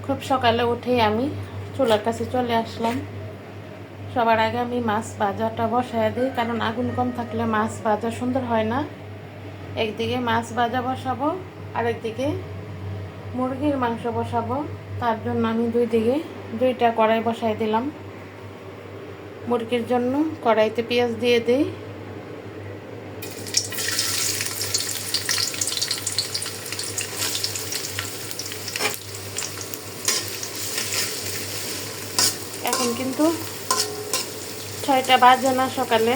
খুব সকালে উঠেই আমি চুলার কাছে চলে আসলাম। সবার আগে আমি মাছ ভাজাটা বসায় দিই, কারণ আগুন কম থাকলে মাছ ভাজা সুন্দর হয় না। একদিকে মাছ ভাজা বসাবো, আরেকদিকে মুরগির মাংস বসাবো। তার জন্য আমি দুইটা কড়াই বসাই দিলাম। মুরগির জন্য কড়াইতে পেঁয়াজ দিয়ে দিই। এখন কিন্তু 6টা বাজে না সকালে।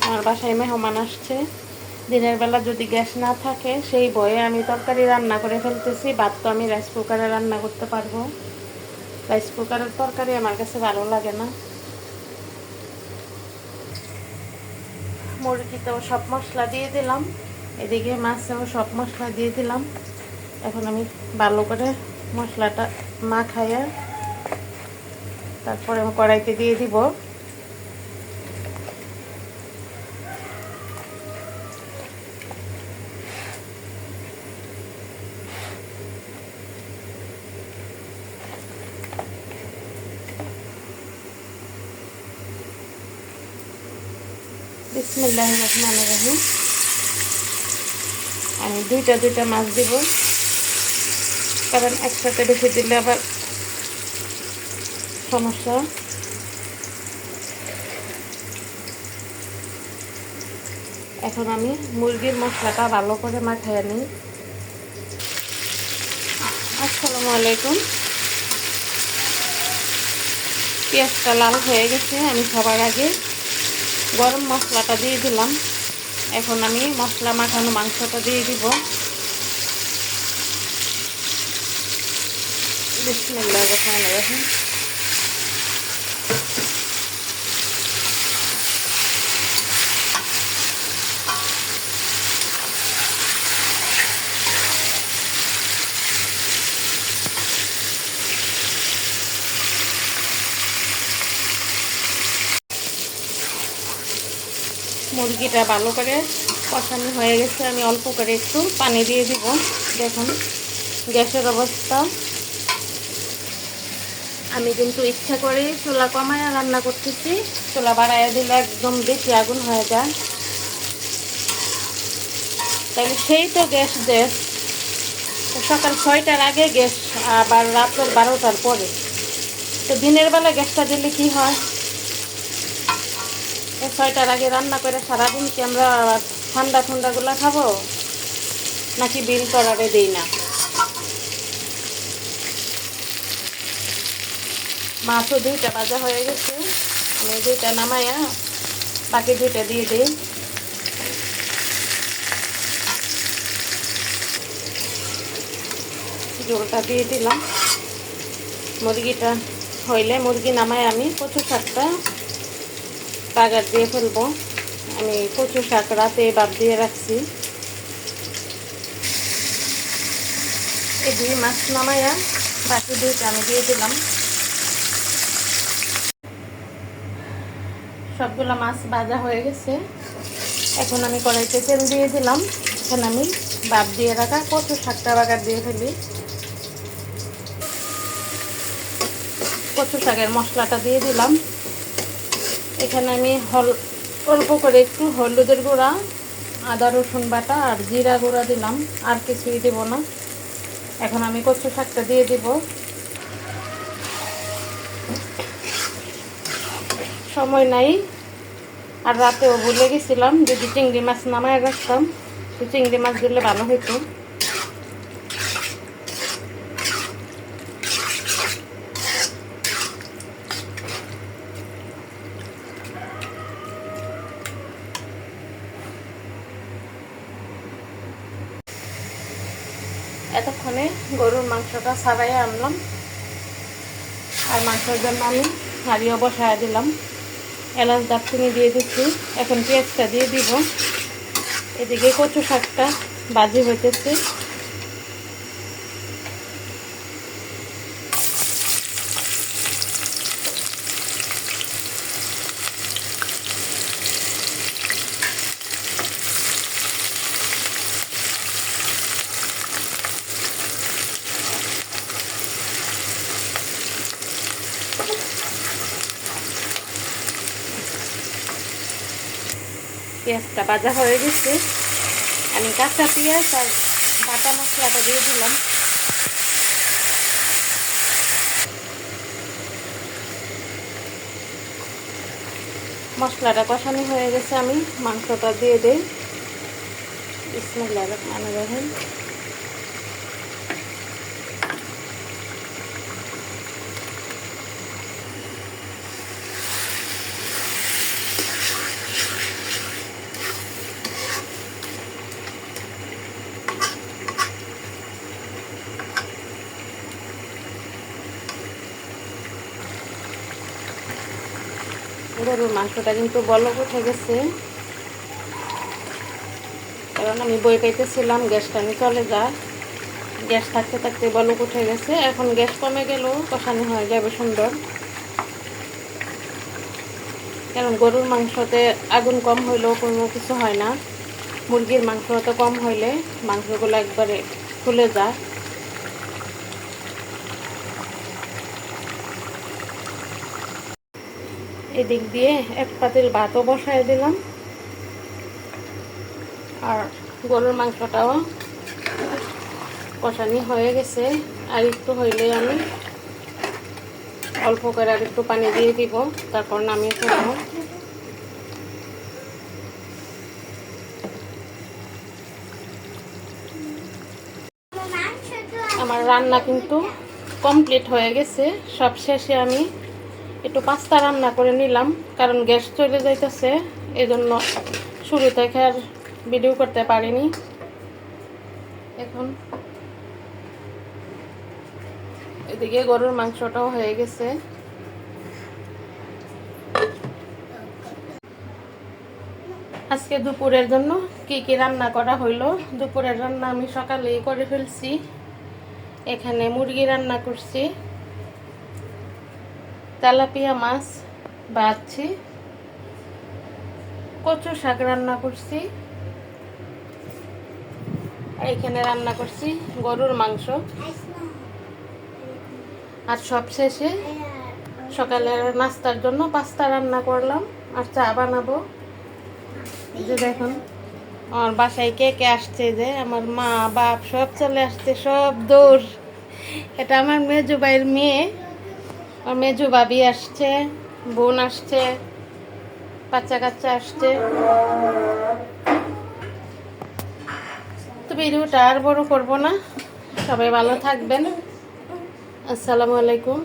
আমার বাসায় মেহমান আসছে। দিনের বেলা যদি গ্যাস না থাকে সেই ভয়ে আমি তরকারি রান্না করে ফেলতেছি। ভাত তো আমি রাইস কুকারে রান্না করতে পারবো। রাইস কুকারের তরকারি আমার কাছে ভালো লাগে না। মুরগিতেও সব মশলা দিয়ে দিলাম, এদিকে মাছেও সব মশলা দিয়ে দিলাম। এখন আমি ভালো করে মশলাটা মাখাইয়া তারপরে আমি কড়াইতে দিয়ে দিব। বিসমিল্লাহির রহমানির রহিম। আমি দুইটা মাছ দিব, কারণ একসাথে বেশি দিলে আবার সমস্যা। এখন আমি মুরগির মশলাটা ভালো করে মাখাইয়া নিই। আসসালামু আলাইকুম। পেঁয়াজটা লাল হয়ে গেছে। আমি সবার আগে গরম মশলাটা দিয়ে দিলাম। এখন আমি মশলা মাখানো মাংসটা দিয়ে দিব। বিসমিল্লাহির রহমানির রহিম। মুরগিটা ভালো করে কষানো হয়ে গেছে। আমি অল্প করে একটু পানি দিয়ে দিব। দেখুন গ্যাসের অবস্থা। আমি কিন্তু ইচ্ছা করে চুলা কমায় রান্না করতেছি। চুলা বাড়াইয়া দিলে একদম বেশি আগুন হয়ে যায়। তাহলে সেই তো গ্যাস দেশ সকাল 6টার আগে গ্যাস, আবার রাতের 12টার পরে। তো দিনের বেলা গ্যাসটা দিলে কি হয়, 6টার আগে রান্না করে সারাদিন কি আমরা ঠান্ডাগুলো খাবো, নাকি বিল করারে দিই না? মাছও 2টা ভাজা হয়ে গেছে। আমি 2টা নামাইয়া বাকি 2টা দিয়ে দিই। ঝোলটা দিয়ে দিলাম। মুরগিটা হইলে মুরগি নামায় আমি কচু শাকটা বাগার দিয়ে ফেলবো। আমি কচু শাক রাতে বাদ দিয়ে রাখছি। এই 2 মাছ নামাইয়া বাকি 2টা আমি দিয়ে দিলাম। সবগুলো মাছ ভাজা হয়ে গেছে। এখন আমি কড়াইতে তেল দিয়ে দিলাম। এখন আমি বাদ দিয়ে রাখা কচু শাকটা বাগার দিয়ে ফেলি। কচু শাকের মশলাটা দিয়ে দিলাম। এখানে আমি অল্প করে একটু হলুদের গুঁড়া, আদা রসুন বাটা আর জিরা গুঁড়া দিলাম। আর কিছুই দেব না। এখন আমি কচু শাকটা দিয়ে দিব। সময় নাই, আর রাতেও ভুলে গেছিলাম, যদি চিংড়ি মাছ নামায় রাখতাম তো চিংড়ি মাছ দিলে ভালো হতো। এতক্ষণে গরুর মাংসটা ছাড়াই আনলাম, আর মাংসের জন্য আমি হাঁড়িও বসায় দিলাম। এলাচ দারচিনি দিয়ে দিচ্ছি। এখন পেঁয়াজটা দিয়ে দিব। এদিকে কচু শাকটা ভাজি হইতেছে। পেঁয়াজটা ভাজা হয়ে গেছে। আমি কাঁচা পেঁয়াজ আর বাটা মশলাটা দিয়ে দিলাম। মশলাটা কষানো হয়ে গেছে, আমি মাংসটা দিয়ে দিই। বিসমিল্লাহির রহমানির রহিম। গরুর মাংসটা কিন্তু বলক উঠে গেছে, কারণ আমি বই পাইতেছিলাম গ্যাসটা আমি চলে যায়। গ্যাস থাকতে থাকতে বলক উঠে গেছে। এখন গ্যাস কমে গেলেও কষানো হয়ে যাবে সুন্দর, কারণ গরুর মাংসতে আগুন কম হইলেও কোনো কিছু হয় না। মুরগির মাংসটা কম হইলে মাংসগুলো একবারে ফুলে যায়। এদিক দিয়ে এক পাতিল ভাতও বসায় দিলাম, আর গরুর মাংসটাও কষানি হয়ে গেছে। আর একটু হইলে আমি অল্প করে আর একটু পানি দিয়ে দিব, তারপর নামিয়ে ফেলবো। আমার রান্না কিন্তু কমপ্লিট হয়ে গেছে। সব শেষে আমি একটু পাস্তা রান্না করে নিলাম, কারণ গ্যাস চলে যাইতেছে, এই জন্য শুরু থেকে আর ভিডিও করতে পারিনি। এখন এদিকে গরুর মাংসটাও হয়ে গেছে। আজকে দুপুরের জন্য কি কি রান্না করা হইলো। দুপুরের রান্না আমি সকালেই করে ফেলছি। এখানে মুরগি রান্না করছি, তেলাপিয়া মাছ ভাজছি, কচু শাক রান্না করছি, আর এখানে রান্না করছি গরুর মাংস। আর সব শেষে সকালের নাস্তার জন্য পাস্তা রান্না করলাম আর চা বানাবো। যে দেখুন আমার বাসায় কে কে আসছে, যে আমার মা বাপ সব চলে আসছে, সব দৌড়। এটা আমার মেজু ভাইয়ের মেয়ে, আর মেজু ভাবি আসছে, বোন আসছে, বাচ্চা কাচ্চা আসছে। তো ভিডিওটা আর বড় করবো না, সবাই ভালো থাকবেন। আসসালামু আলাইকুম।